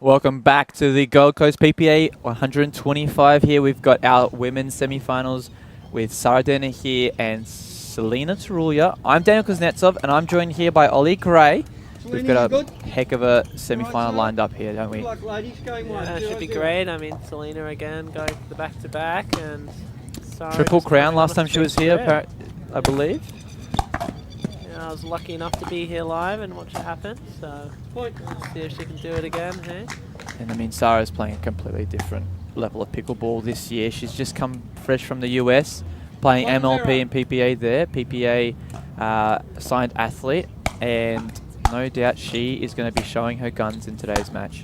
Welcome back to the Gold Coast PPA125 here. We've got our women's semi-finals with Sahra Dennehy and Selina Turulja. I'm Daniel Kuznetsov and I'm joined here by Ollie Gray. We've got a heck of a semi-final lined up here, don't we? Yeah, it should be great. I mean, Selina again going for the back-to-back and Sahra Triple crown last time she was here, I believe. Yeah, I was lucky enough to be here live and watch it happen, so let's see if she can do it again, hey? And I mean, Sahra's playing a completely different level of pickleball this year. She's just come fresh from the US, playing MLP and PPA there. PPA signed athlete, and no doubt she is going to be showing her guns in today's match.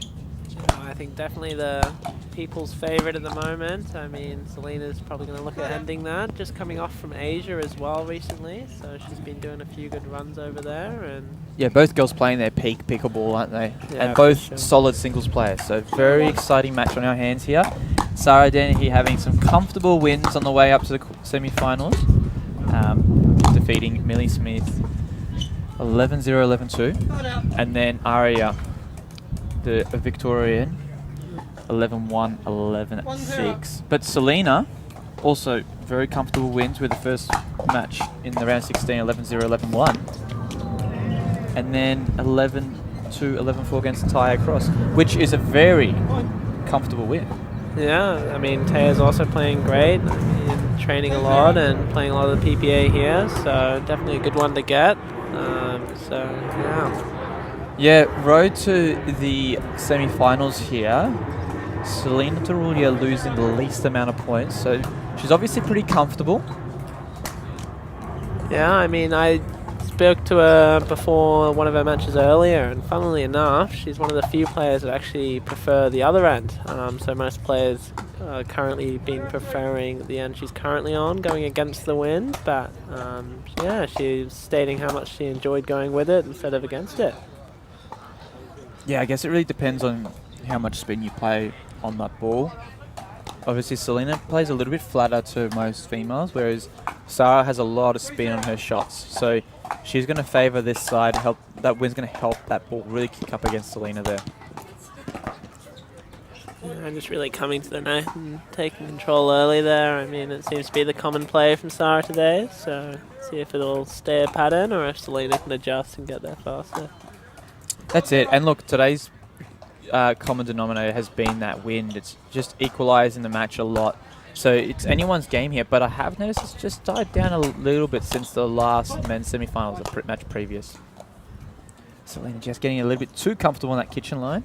I think definitely the people's favourite at the moment. I mean, Selina's probably going to look at ending that, just coming off from Asia as well recently, so she's been doing a few good runs over there. And yeah, both girls playing their peak pickleball, aren't they? Yeah, and both solid singles players, so very exciting match on our hands here. Sahra Dennehy having some comfortable wins on the way up to the semi-finals, defeating Millie Smith 11-0, 11-2, and then Aria, the Victorian, 11-1, 11-6. But Selina also very comfortable wins with the first match in the round 16, 11-0, 11-1. And then 11-2, 11-4 against Taya Cross, which is a very comfortable win. yeah, I mean, Taya's also playing great. I mean, training a lot and playing a lot of the PPA here, so definitely a good one to get. So, yeah. Yeah, road to the semi-finals here. Selina Turulja losing the least amount of points, so she's obviously pretty comfortable. Yeah, I mean, I spoke to her before one of her matches earlier, and funnily enough, she's one of the few players that actually prefer the other end. So most players currently been preferring the end she's currently on, going against the wind, but yeah, she's stating how much she enjoyed going with it instead of against it. Yeah, I guess it really depends on how much spin you play on that ball. Obviously, Selina plays a little bit flatter to most females, whereas Sahra has a lot of spin on her shots. So she's going to favour this side. That wind's going to help that ball really kick up against Selina there. Yeah, just really coming to the net and taking control early there. I mean, it seems to be the common play from Sahra today. So see if it'll stay a pattern or if Selina can adjust and get there faster. That's it. And look, today's common denominator has been that wind. It's just equalising the match a lot. So it's anyone's game here, but I have noticed it's just died down a little bit since the last men's semi-finals, the match previous. Selina just getting a little bit too comfortable on that kitchen line.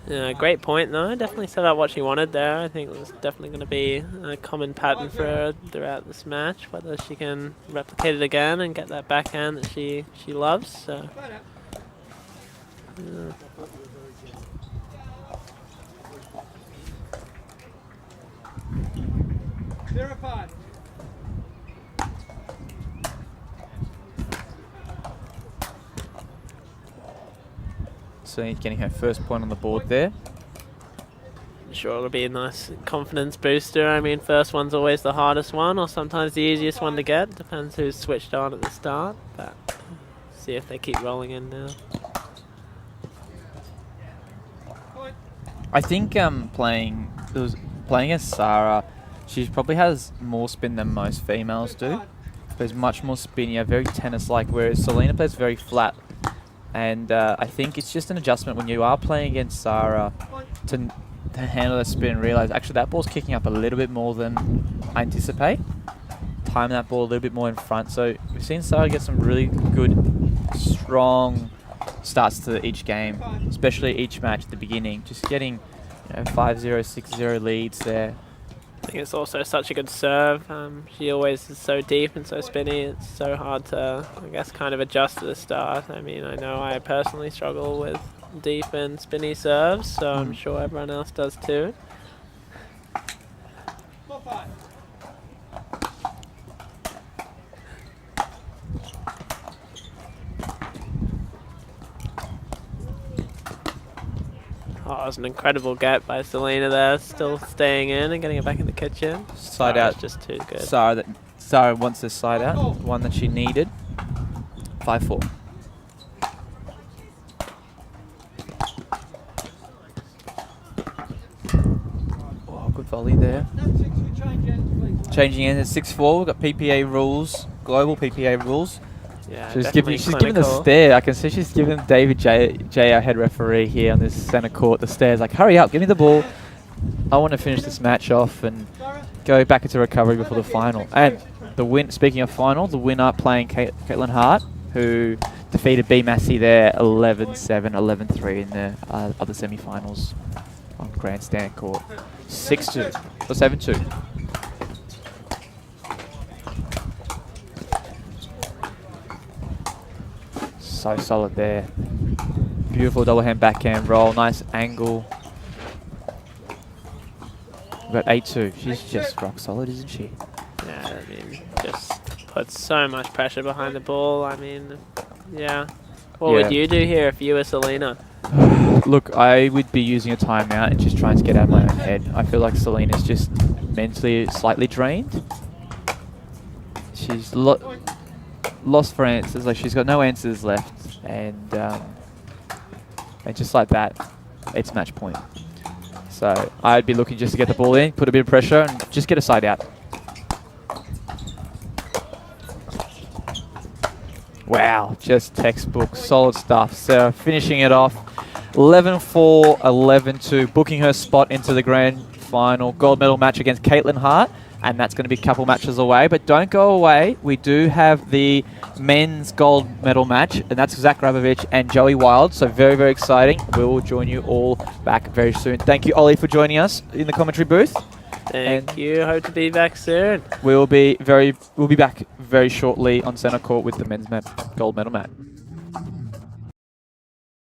Yeah, great point though. Definitely set up what she wanted there. I think it was definitely going to be a common pattern for her throughout this match, whether she can replicate it again and get that backhand that she loves. So. Yeah. Verified. So getting her first point on the board there. Sure, it'll be a nice confidence booster. I mean, first one's always the hardest one, or sometimes the easiest one to get. Depends who's switched on at the start, but see if they keep rolling in now. I think playing against Sahra, she probably has more spin than most females do. Plays much more spinnier, very tennis-like, whereas Selina plays very flat. And I think it's just an adjustment when you are playing against Sahra to handle the spin and realise, actually, that ball's kicking up a little bit more than I anticipate. Time that ball a little bit more in front. So we've seen Sahra get some really good, strong starts to each game, especially each match at the beginning. Just getting 5-0, 6-0 leads there. I think it's also such a good serve. She always is so deep and so spinny. It's so hard to, I guess, kind of adjust to the start. I mean, I know I personally struggle with deep and spinny serves, so I'm sure everyone else does too. Oh, it was an incredible get by Selina there, still staying in and getting it back in the kitchen. Side out. Just too good. Sahra wants this side out, one that she needed. 5-4. volley there. Changing in at 6-4. We've got PPA rules, global PPA rules. Yeah, She's definitely giving the clinical. stare. I can see she's giving David J, our head referee here on this centre court, the stares. Like, hurry up, give me the ball. I want to finish this match off and go back into recovery before the final. And the win. Speaking of final, the winner playing Caitlin Hart, who defeated B Massey there 11-7, 11-3 in the other semi-finals on grandstand court. 6-2 or 7-2. So solid there. Beautiful double hand backhand roll. Nice angle. We've got 8-2. She's just rock solid, isn't she? Yeah, I mean, just puts so much pressure behind the ball. I mean, yeah. What would you do here if you were Selina? Look, I would be using a timeout and just trying to get out of my own head. I feel like Selina's just mentally slightly drained. She's lost for answers. Like, she's got no answers left, and just like that, it's match point. So I'd be looking just to get the ball in, put a bit of pressure, and just get a side out. Wow, just textbook, solid stuff. So finishing it off, 11-4, 11-2, booking her spot into the grand final gold medal match against Caitlin Hart. And that's going to be a couple matches away. But don't go away. We do have the men's gold medal match, and that's Zach Grabovich and Joey Wild. So very, very exciting. We will join you all back very soon. Thank you, Ollie, for joining us in the commentary booth. Thank you. Hope to be back soon. We'll be back very shortly on centre court with the men's gold medal match.